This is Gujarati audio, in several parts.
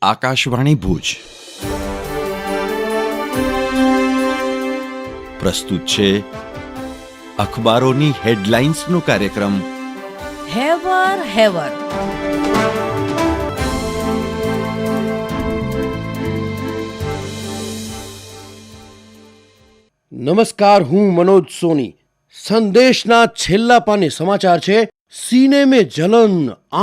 આકાશવાણી ભુજ પ્રસ્તુત છે અખબારોની હેડલાઇન્સનો કાર્યક્રમ હેવર હેવર. નમસ્કાર, હું મનોજ સોની. સંદેશના છેલ્લા પાને સમાચાર છે. सीने में जलन,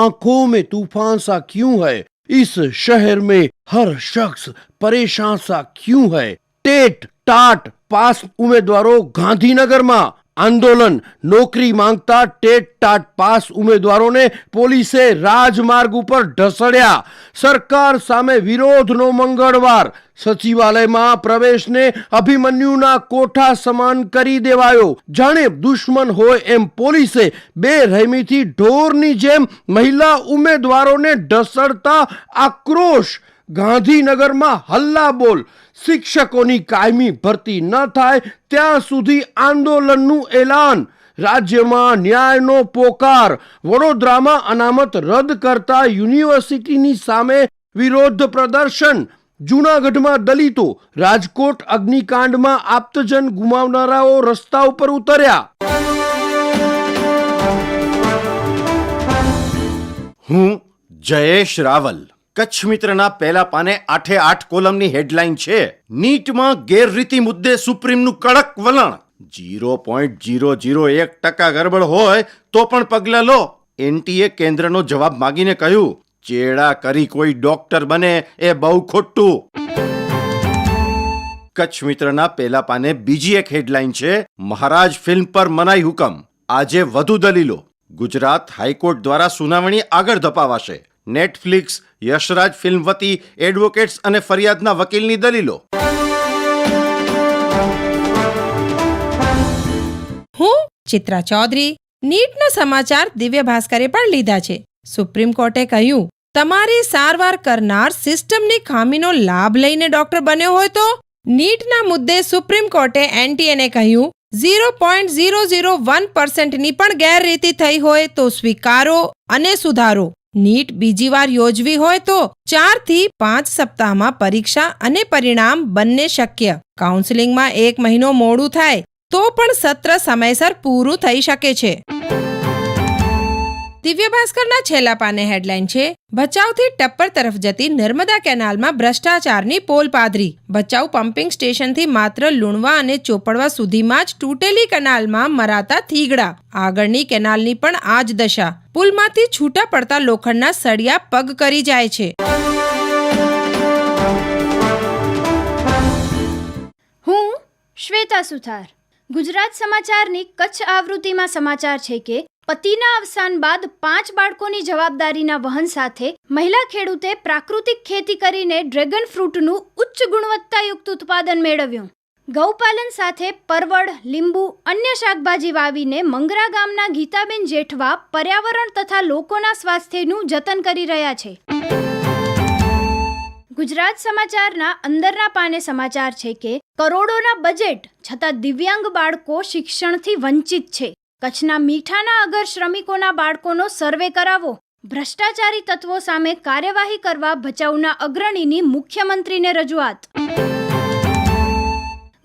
आंखों में तूफान सा क्यों है, इस शहर में हर शख्स परेशान सा क्यों है. टेट टाट पास उम्मीदवारों गांधीनगરમાં આંદોલન. નોકરી માંગતા ટેટ ટાટ પાસ ઉમેદવારોને પોલીસે રાજમાર્ગ ઉપર ઢસડ્યા. સરકાર સામે વિરોધનો મંગળવાર. સચિવાલયમાં પ્રવેશને અભિમન્યુના કોઠા સમાન કરી દેવાયો. જાણે દુશ્મન હોય એમ પોલીસે બેરહેમીથી ઢોરની જેમ મહિલા ઉમેદવારોને ઢસડતા આક્રોશ. ગાંધીનગરમાં હલ્લા બોલ. શિક્ષકોની કાયમી ભરતી ન થાય ત્યાં સુધી આંદોલનનું એલાન. રાજ્યમાં ન્યાયનો પોકાર. વડોદરામાં અનામત રદ કરતા યુનિવર્સિટીની સામે વિરોધ પ્રદર્શન. જૂનાગઢમાં દલિતો. રાજકોટ અગ્નિકાંડમાં આપ્તજન ગુમાવનારાઓ રસ્તા ઉપર ઉતર્યા. હું જયેશ રાવલ. કચ્છ મિત્રના પહેલા પાને 8 કોલમની હેડલાઇન છે, નીટમાં ગેરરીતિ મુદ્દે સુપ્રીમનું કડક વલણ. 0.001% ગરબડ હોય તો પણ પગલાં લો. એનટીએ કેન્દ્રનો જવાબ માંગીને કહ્યું, ચેડા કરી કોઈ ડોક્ટર બને એ બહુ ખોટું. કચ્છ મિત્રના પહેલા પાને બીજી એક હેડલાઇન છે, મહારાજ ફિલ્મ પર મનાઈ હુકમ. આજે વધુ દલીલો. ગુજરાત હાઈકોર્ટ દ્વારા સુનાવણી આગળ ધપાવાશે. નેટફ્લિક્સ, યશરાજ ફિલ્મ વતી એડવોકેટ્સ અને ફરિયાદના વકીલની દલીલો. હું ચિત્રા ચૌધરી. નીટના સમાચાર દિવ્ય ભાસ્કરે પણ લીધા છે. સુપ્રીમ કોર્ટે કહ્યું, તમારી સારવાર કરનાર સિસ્ટમની ખામીનો લાભ લઈને ડોક્ટર બન્યો હોય તો. નીટના મુદ્દે સુપ્રીમ કોર્ટે એનટીએને કહ્યું, 0.001%ની પણ ગેરરીતિ થઈ હોય તો સ્વીકારો અને સુધારો. નીટ બીજી વાર યોજવી હોય તો 4 થી 5 સપ્તાહમાં પરીક્ષા અને પરિણામ બંને શક્ય. કાઉન્સેલિંગમાં 1 મહિનો મોડું થાય તો પણ સત્ર સમયસર પૂરું થઈ શકે છે. દિવ્ય ભાસ્કરના છેલ્લા પાને હેડલાઇન છે, ભચાઉથી ટપ્પર તરફ જતી નર્મદા કેનાલમાં ભ્રષ્ટાચારની પોલ પાધરી. ભચાઉ પમ્પિંગ સ્ટેશનથી માત્ર લુણવા અને ચોપડવા સુધીમાં જ તૂટેલી કેનાલમાં મરાતા થીગડા. આગળની કેનાલની પણ આ જ દશા. પુલમાંથી છૂટા પડતા લોખંડના સળિયા પગ કરી જાય છે. હું શ્વેતા સુથાર. ગુજરાત સમાચારની કચ્છ આવૃત્તિમાં સમાચાર છે કે પતિના અવસાન બાદ 5 બાળકોની જવાબદારીના વહન સાથે મહિલા ખેડૂતે પ્રાકૃતિક ખેતી કરીને ડ્રેગન ફ્રૂટનું ઉચ્ચ ગુણવત્તાયુક્ત ઉત્પાદન મેળવ્યું. ગૌપાલન સાથે પરવળ, લીંબુ, અન્ય શાકભાજી વાવીને મંગરા ગામના ગીતાબેન જેઠવા પર્યાવરણ તથા લોકોના સ્વાસ્થ્યનું જતન કરી રહ્યા છે. ગુજરાત સમાચારના અંદરના પાને સમાચાર છે કે કરોડોના બજેટ છતાં દિવ્યાંગ બાળકો શિક્ષણથી વંચિત છે. કચ્છના મીઠાના અગર શ્રમિકોના બાળકોનો સર્વે કરાવો. ભ્રષ્ટાચારી તત્વો સામે કાર્યવાહી કરવા ભચાઉના અગ્રણીની મુખ્યમંત્રીને રજૂઆત.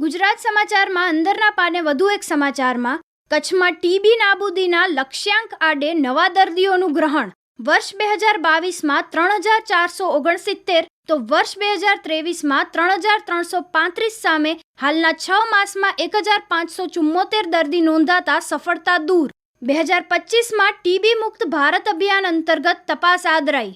ગુજરાત સમાચારમાં અંદરના પાને વધુ એક સમાચારમાં કચ્છમાં ટીબી નાબૂદીના લક્ષ્યાંક આડે નવા દર્દીઓનું ગ્રહણ. વર્ષ 2022માં 3469 તો વર્ષ 2023માં 3335 સામે હાલના 6 માસમાં 1574 દર્દી નોંધાતા સફળતા દૂર. 2025માં ટીબી મુક્ત ભારત અભિયાન અંતર્ગત તપાસ આદરાઈ.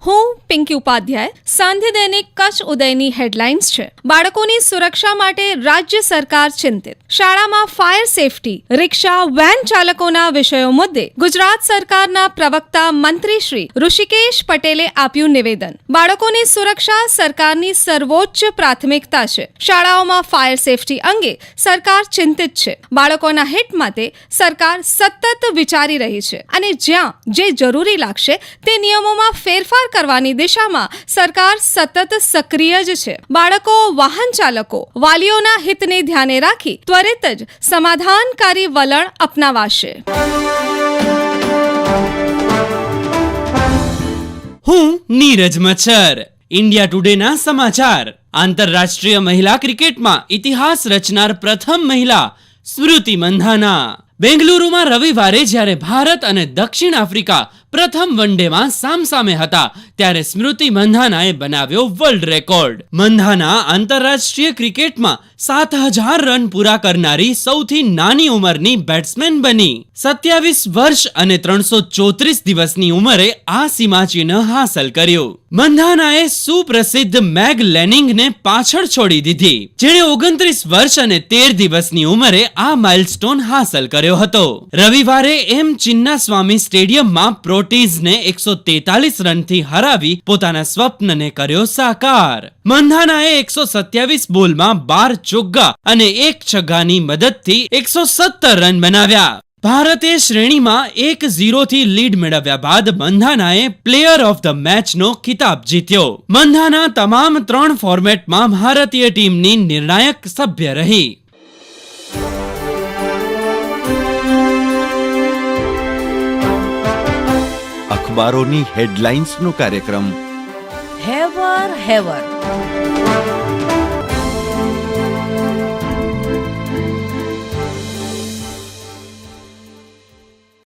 હું પિંકી ઉપાધ્યાય. સાંધ્ય દૈનિક કચ્છ ઉદયની હેડલાઇન્સ છે, બાળકોની સુરક્ષા માટે રાજ્ય સરકાર ચિંતિત. શાળામાં ફાયર સેફટી, રિક્ષા, વેન ચાલકોના વિષયો મુદ્દે ગુજરાત સરકારના પ્રવક્તા મંત્રી શ્રી ઋષિકેશ પટેલે આપ્યું નિવેદન. બાળકોની સુરક્ષા સરકારની સર્વોચ્ચ પ્રાથમિકતા છે. શાળાઓમાં ફાયર સેફટી અંગે સરકાર ચિંતિત છે. બાળકોના હિત માટે સરકાર સતત વિચારી રહી છે અને જ્યાં જે જરૂરી લાગશે તે નિયમોમાં ફેરફાર કરવાની દિશામાં સરકાર સતત સક્રિય જ છે. બાળકો, વાહન ચાલકો, વાલીઓના હિતને ધ્યાને રાખી ત્વરિત જ સમાધાનકારી વલણ અપનાવાશે. નીરજ મચ્છર. ઇન્ડિયા ટુડેના સમાચાર. આંતરરાષ્ટ્રીય મહિલા ક્રિકેટમાં ઇતિહાસ રચનાર પ્રથમ મહિલા સ્મૃતિ મંધાના. બેંગલુરુમાં રવિવારે જ્યારે ભારત અને દક્ષિણ આફ્રિકા પ્રથમ વનડેમાં સામસામે હતા ત્યારે સ્મૃતિ મંધાનાએ બનાવ્યો વર્લ્ડ રેકોર્ડ. મંધાના આંતરરાષ્ટ્રીય ક્રિકેટમાં 7,000 રન પૂરા કરનારી સૌથી નાની ઉંમરની બેટ્સમેન બની. 27 વર્ષ અને 334 દિવસની ઉંમરે આ સીમાચિહ્ન હાંસલ કર્યું. મંધાનાએ સુપ્રસિદ્ધ મેગ લેનિંગને પાછળ છોડી દીધી, જેણે 29 વર્ષ અને 13 દિવસની ઉંમરે આ માઇલસ્ટોન હાંસલ કર્યો હતો. રવિવારે એમ ચિન્નાસ્વામી સ્ટેડિયમમાં પ્રોટીઝને 143 રનથી હરાવી પોતાના સ્વપ્નને કર્યો સાકાર. મંધાનાએ 127 બોલમાં 12 ચોગ્ગા અને 1 છગ્ગાની મદદથી 117 રન બનાવ્યા. ભારતે શ્રેણીમાં 1-0 થી લીડ મેળવ્યા બાદ મંધાનાએ પ્લેયર ઓફ ધ મેચનો ખિતાબ જીત્યો. મંધાના તમામ 3 ફોર્મેટમાં ભારતીય ટીમની નિર્ણાયક સભ્ય રહી. અખબારોની હેડલાઇન્સનો કાર્યક્રમ હેવર હેવર.